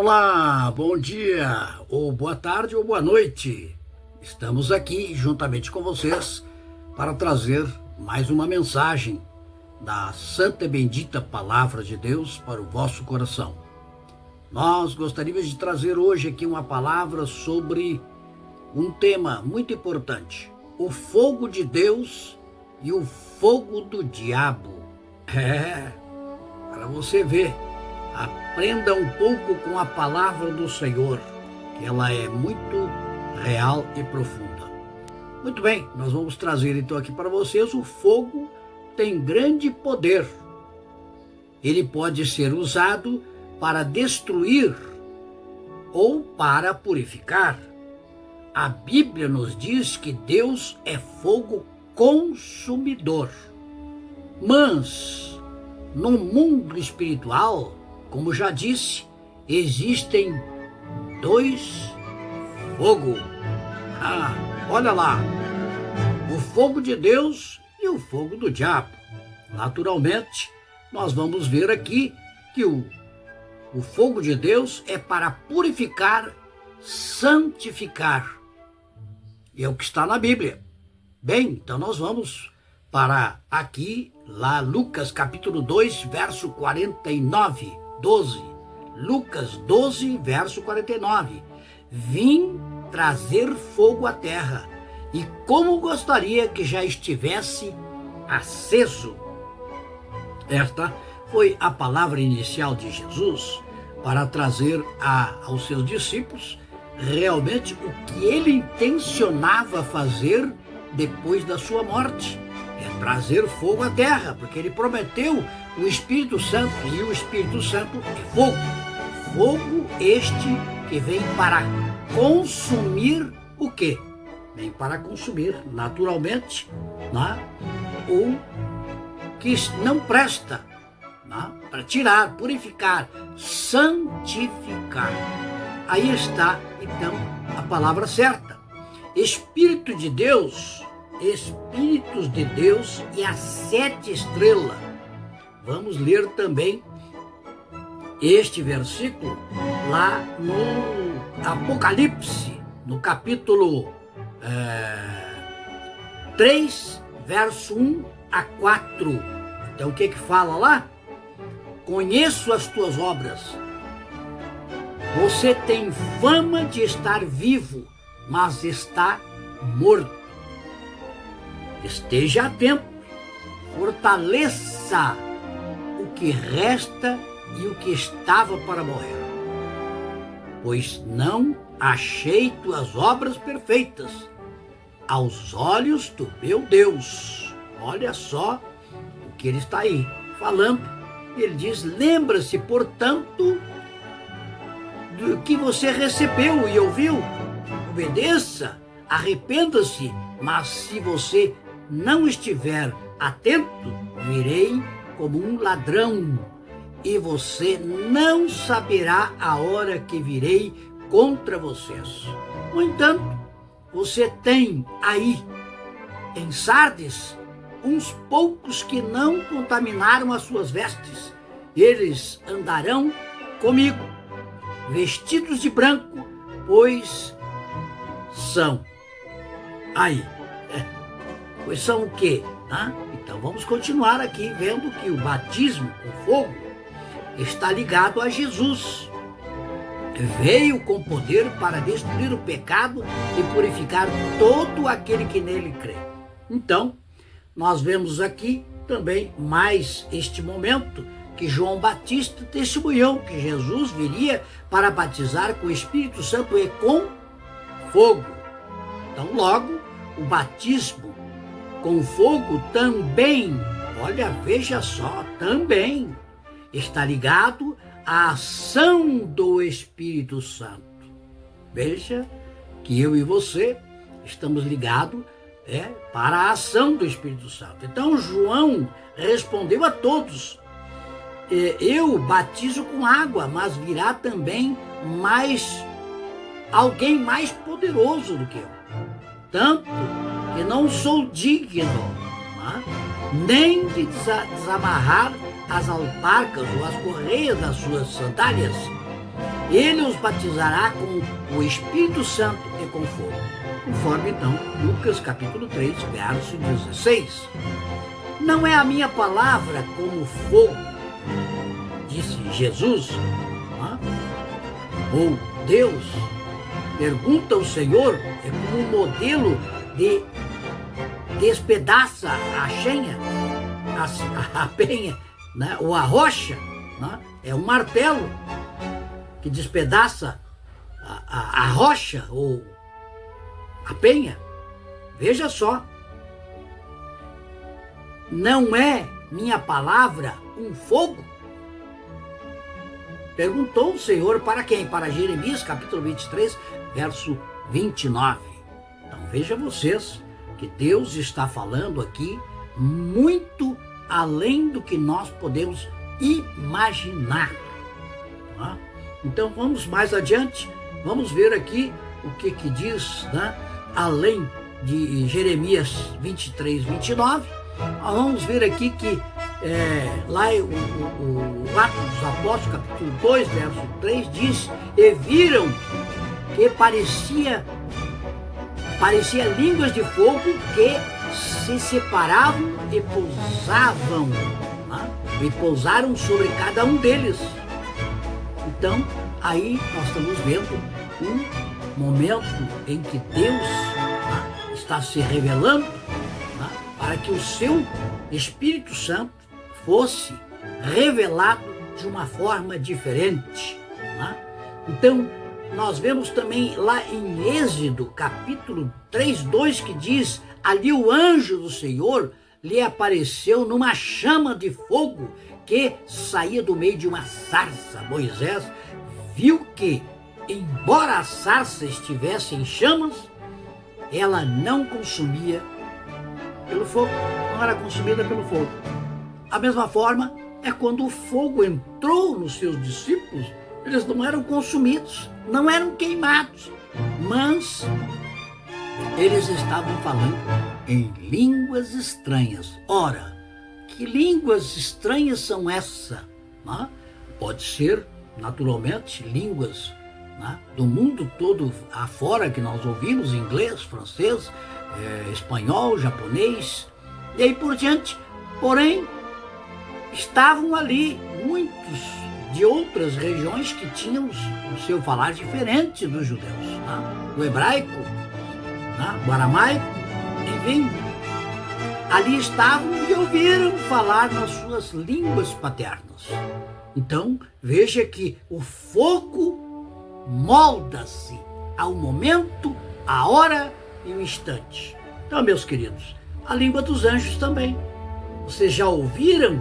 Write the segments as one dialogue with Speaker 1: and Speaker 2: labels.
Speaker 1: Olá, bom dia, ou boa tarde ou boa noite. Estamos aqui juntamente com vocês para trazer mais uma mensagem da santa e bendita palavra de Deus para o vosso coração. Nós gostaríamos de trazer hoje aqui uma palavra sobre um tema muito importante: o fogo de Deus e o fogo do diabo. Para você ver. Aprenda um pouco com a palavra do Senhor, que ela é muito real e profunda. Muito bem, nós vamos trazer então aqui para vocês: o fogo tem grande poder. Ele pode ser usado para destruir ou para purificar. A Bíblia nos diz que Deus é fogo consumidor. Mas no mundo espiritual, como já disse, existem dois fogos. Olha lá, o fogo de Deus e o fogo do diabo. Naturalmente, nós vamos ver aqui que o fogo de Deus é para purificar, santificar. E é o que está na Bíblia. Bem, então nós vamos para aqui, lá Lucas capítulo 2, verso 49. 12, Lucas 12, verso 49. Vim trazer fogo à terra, e como gostaria que já estivesse aceso. Esta foi a palavra inicial de Jesus para trazer aos seus discípulos realmente o que ele intencionava fazer depois da sua morte. É trazer fogo à terra, porque ele prometeu o Espírito Santo, e o Espírito Santo é fogo. Fogo este que vem para consumir o quê? Vem para consumir, naturalmente, o que não presta, para tirar, purificar, santificar. Aí está, então, a palavra certa. Espírito de Deus, Espíritos de Deus e as 7 estrelas. Vamos ler também este versículo lá no Apocalipse, no capítulo 3, verso 1 a 4. Então o que fala lá? Conheço as tuas obras. Você tem fama de estar vivo, mas está morto. Esteja atento, fortaleça o que resta e o que estava para morrer, pois não achei tuas obras perfeitas aos olhos do meu Deus. Olha só o que ele está aí falando. Ele diz: lembra-se, portanto, do que você recebeu e ouviu, obedeça, arrependa-se, mas se você não estiver atento, virei como um ladrão, e você não saberá a hora que virei contra vocês. No entanto, você tem aí em Sardes uns poucos que não contaminaram as suas vestes. Eles andarão comigo, vestidos de branco, pois são Pois são o quê? Então vamos continuar aqui vendo que o batismo com fogo está ligado a Jesus. Veio com poder para destruir o pecado e purificar todo aquele que nele crê. Então, nós vemos aqui também mais este momento que João Batista testemunhou que Jesus viria para batizar com o Espírito Santo e com fogo. Então, logo, o batismo com fogo também, veja só, também está ligado à ação do Espírito Santo. Veja que eu e você estamos ligados para a ação do Espírito Santo. Então João respondeu a todos: eu batizo com água, mas virá também alguém mais poderoso do que eu, tanto que não sou digno nem de desamarrar as alparcas ou as correias das suas sandálias. ele os batizará com o Espírito Santo e com fogo. Conforme, então, Lucas capítulo 3, verso 16. Não é a minha palavra como fogo, disse Jesus, ou Deus, pergunta o Senhor, é como um modelo de despedaça a chenha, a penha, né? Ou a rocha, né? É um martelo que despedaça a rocha ou a penha. Veja só, não é minha palavra um fogo? Perguntou o Senhor para quem? Para Jeremias, capítulo 23, verso 29. Então veja vocês que Deus está falando aqui muito além do que nós podemos imaginar. Tá? Então vamos mais adiante, vamos ver aqui o que diz, né? Além de Jeremias 23, 29, vamos ver aqui que lá o Atos dos Apóstolos, capítulo 2, verso 3, diz: e viram que parecia línguas de fogo que se separavam e pousavam, né? E pousaram sobre cada um deles. Então, aí nós estamos vendo um momento em que Deus, né, está se revelando, né, para que o seu Espírito Santo fosse revelado de uma forma diferente. Né? Então, nós vemos também lá em Êxodo, capítulo 3, 2, que diz: ali o anjo do Senhor lhe apareceu numa chama de fogo que saía do meio de uma sarça. Moisés viu que, embora a sarça estivesse em chamas, ela não consumia pelo fogo, não era consumida pelo fogo. A mesma forma é quando o fogo entrou nos seus discípulos, eles não eram consumidos, não eram queimados, mas eles estavam falando em línguas estranhas. Ora, que línguas estranhas são essas? Né? Pode ser, naturalmente, línguas, né, do mundo todo afora que nós ouvimos: inglês, francês, espanhol, japonês e aí por diante. Porém, estavam ali muitos de outras regiões que tinham o seu falar diferente dos judeus, né? O hebraico, né? O aramaico, enfim. Ali estavam e ouviram falar nas suas línguas paternas. Então, veja que o fogo molda-se ao momento, à hora e o instante. Então, meus queridos, a língua dos anjos também. Vocês já ouviram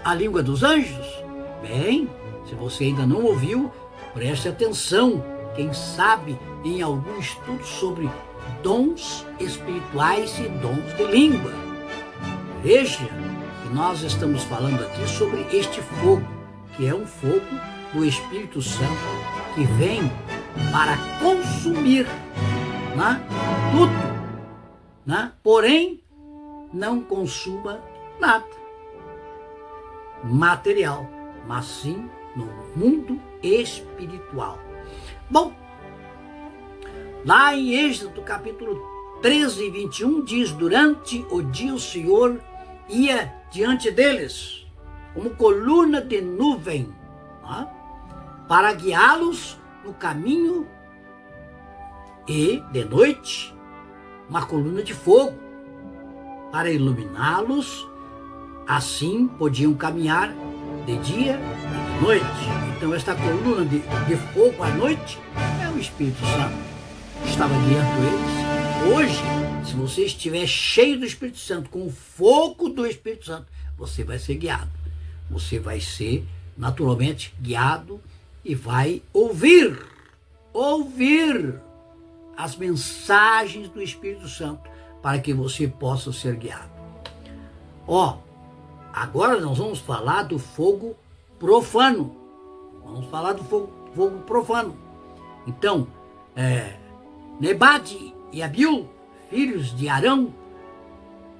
Speaker 1: a língua dos anjos? Bem, se você ainda não ouviu, preste atenção. Quem sabe em algum estudo sobre dons espirituais e dons de língua. Veja que nós estamos falando aqui sobre este fogo, que é um fogo do Espírito Santo, que vem para consumir, né, tudo, né? Porém, não consuma nada material, mas sim no mundo espiritual. Bom, lá em Êxodo capítulo 13, 21, diz: durante o dia o Senhor ia diante deles como coluna de nuvem, né, para guiá-los no caminho, e de noite uma coluna de fogo para iluminá-los. Assim podiam caminhar de dia e de noite. Então esta coluna de fogo à noite é o Espírito Santo que estava guiando eles. Hoje, se você estiver cheio do Espírito Santo, com o fogo do Espírito Santo, você vai ser guiado. Você vai ser naturalmente guiado e vai ouvir as mensagens do Espírito Santo para que você possa ser guiado. Agora nós vamos falar do fogo profano. Vamos falar do fogo profano. Então, Nebade e Abiú, filhos de Arão,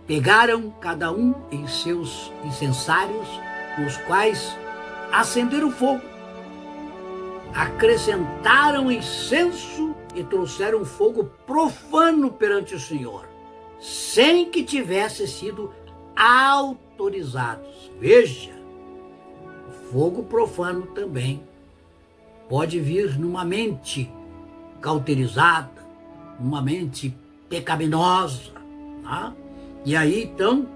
Speaker 1: pegaram cada um em seus incensários, nos quais acenderam fogo. acrescentaram incenso e trouxeram fogo profano perante o Senhor, sem que tivessem sido autorizados. Veja, o fogo profano também pode vir numa mente cauterizada, numa mente pecaminosa, tá? E aí então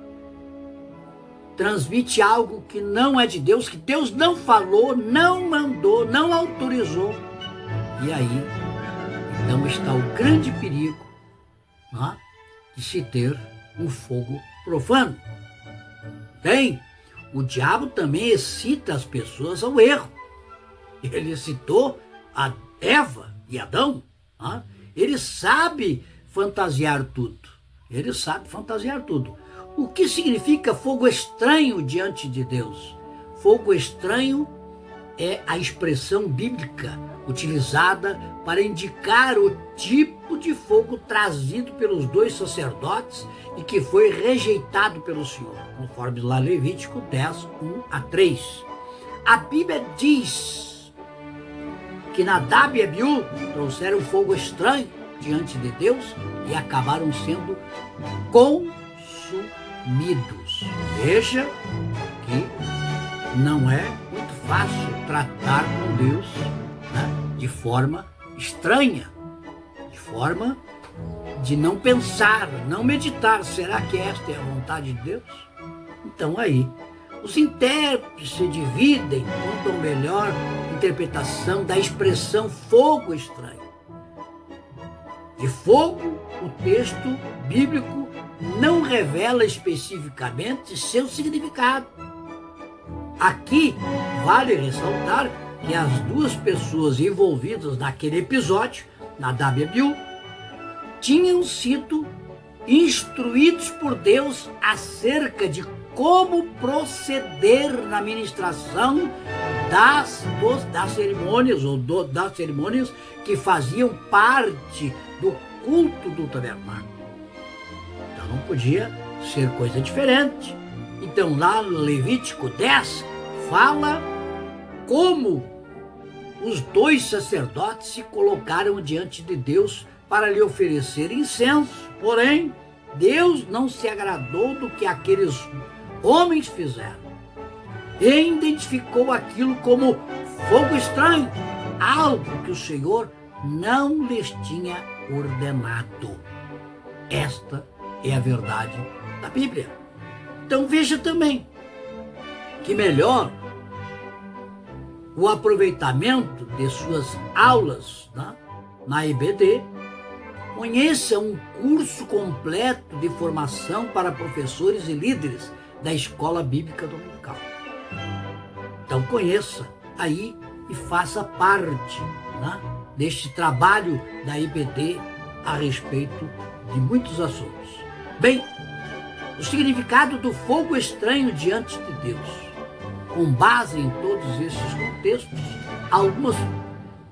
Speaker 1: transmite algo que não é de Deus, que Deus não falou, não mandou, não autorizou. E aí então está o grande perigo, tá, de se ter um fogo profano. Bem, o diabo também excita as pessoas ao erro. Ele excitou a Eva e Adão. Tá? Ele sabe fantasiar tudo. Ele sabe fantasiar tudo. O que significa fogo estranho diante de Deus? Fogo estranho é a expressão bíblica utilizada para indicar o tipo de fogo trazido pelos dois sacerdotes e que foi rejeitado pelo Senhor, conforme lá Levítico 10, 1-3. A Bíblia diz que Nadab e Abiú trouxeram fogo estranho diante de Deus e acabaram sendo consumidos. Veja que não é muito fácil tratar com Deus, né, de forma estranha, de forma de não pensar, não meditar. Será que esta é a vontade de Deus? Então aí, os intérpretes se dividem quanto à melhor interpretação da expressão fogo estranho. De fogo, o texto bíblico não revela especificamente seu significado. Aqui vale ressaltar que as duas pessoas envolvidas naquele episódio, Nadab e Abiú, tinham sido instruídos por Deus acerca de como proceder na ministração das cerimônias, ou das cerimônias que faziam parte do culto do tabernáculo. Então não podia ser coisa diferente. Então lá no Levítico 10 fala como os dois sacerdotes se colocaram diante de Deus para lhe oferecer incenso. Porém, Deus não se agradou do que aqueles homens fizeram e identificou aquilo como fogo estranho, algo que o Senhor não lhes tinha ordenado. Esta é a verdade da Bíblia. Então veja também que melhor o aproveitamento de suas aulas, né, na IBD. Conheça um curso completo de formação para professores e líderes da Escola Bíblica Dominical. Então conheça aí e faça parte, né, deste trabalho da IBD a respeito de muitos assuntos. Bem, o significado do fogo estranho diante de Deus. Com base em todos esses contextos, algumas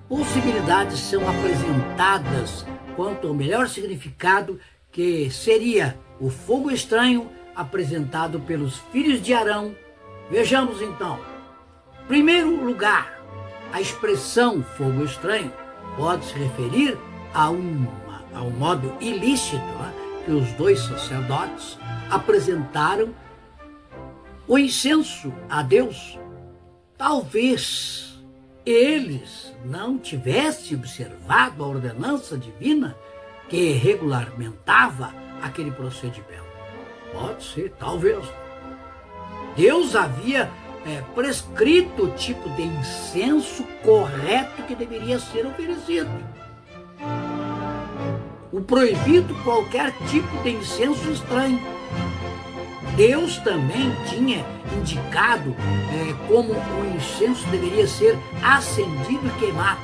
Speaker 1: possibilidades são apresentadas quanto ao melhor significado, que seria o fogo estranho apresentado pelos filhos de Arão. Vejamos então. Em primeiro lugar, a expressão fogo estranho pode se referir a um modo ilícito, né, que os dois sacerdotes apresentaram o incenso a Deus. Talvez eles não tivessem observado a ordenança divina que regulamentava aquele procedimento. Pode ser, talvez. Deus havia prescrito o tipo de incenso correto que deveria ser oferecido. O proibido qualquer tipo de incenso estranho. Deus também tinha indicado como o incenso deveria ser acendido e queimado.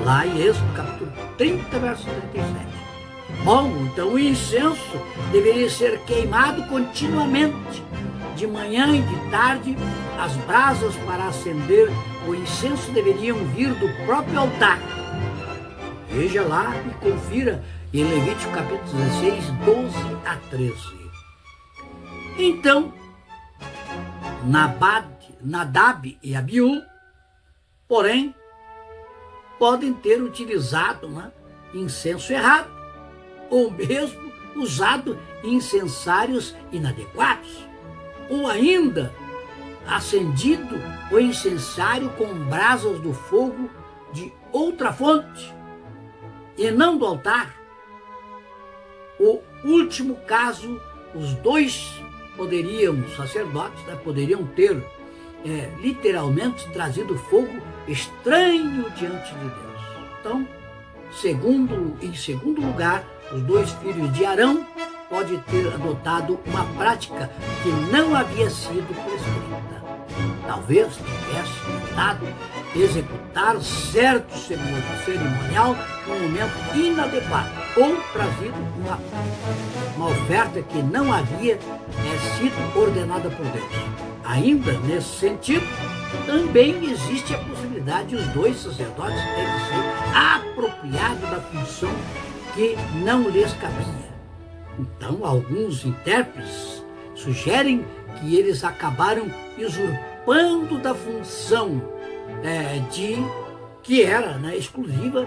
Speaker 1: Lá em Êxodo, capítulo 30, verso 37. Bom, então o incenso deveria ser queimado continuamente. De manhã e de tarde, as brasas para acender o incenso deveriam vir do próprio altar. Veja lá e confira em Levítico capítulo 16, 12-13. Então, Nadab e Abiú porém, podem ter utilizado, né, incenso errado, ou mesmo usado incensários inadequados, ou ainda acendido o incensário com brasas do fogo de outra fonte, e não do altar. O último caso, os dois sacerdotes, né, poderiam ter literalmente trazido fogo estranho diante de Deus. Então, em segundo lugar, os dois filhos de Arão podem ter adotado uma prática que não havia sido prescrita. Talvez tivesse tentado executar certo cerimonial num momento inadequado, ou trazido uma oferta que não havia sido ordenada por Deus. Ainda nesse sentido, também existe a possibilidade de os dois sacerdotes terem sido apropriados da função que não lhes cabia. Então, alguns intérpretes sugerem que eles acabaram usurpando da função que era, né, exclusiva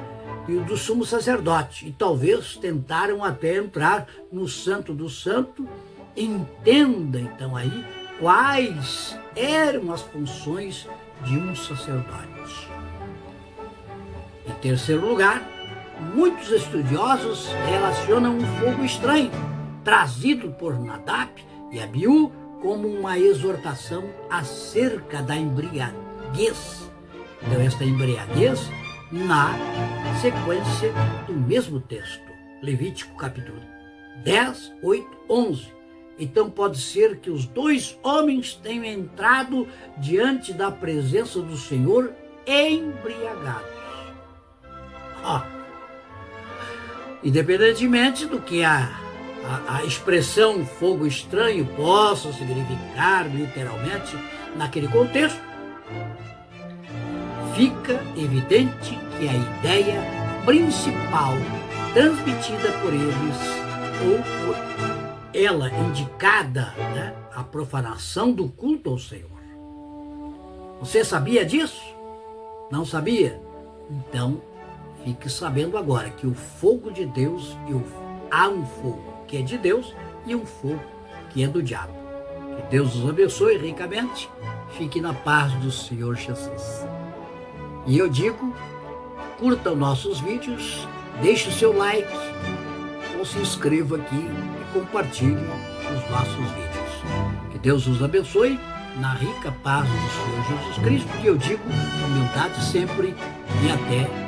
Speaker 1: do sumo sacerdote, e talvez tentaram até entrar no Santo do Santo. Entenda então aí quais eram as funções de um sacerdote. Em terceiro lugar, muitos estudiosos relacionam um fogo estranho trazido por Nadab e Abiú como uma exortação acerca da embriaguez. Então, esta embriaguez na sequência do mesmo texto, Levítico capítulo 10, 8, 11. Então pode ser que os dois homens tenham entrado diante da presença do Senhor embriagados. Independentemente do que a expressão fogo estranho possa significar literalmente naquele contexto, fica evidente que a ideia principal transmitida por eles, ou por ela indicada, né, a profanação do culto ao Senhor. Você sabia disso? Não sabia? Então, fique sabendo agora que o fogo de Deus, há um fogo que é de Deus e um fogo que é do diabo. Que Deus os abençoe ricamente. Fique na paz do Senhor Jesus. E eu digo, curta os nossos vídeos, deixe o seu like, ou se inscreva aqui e compartilhe os nossos vídeos. Que Deus os abençoe na rica paz do Senhor Jesus Cristo, que eu digo com humildade sempre, e até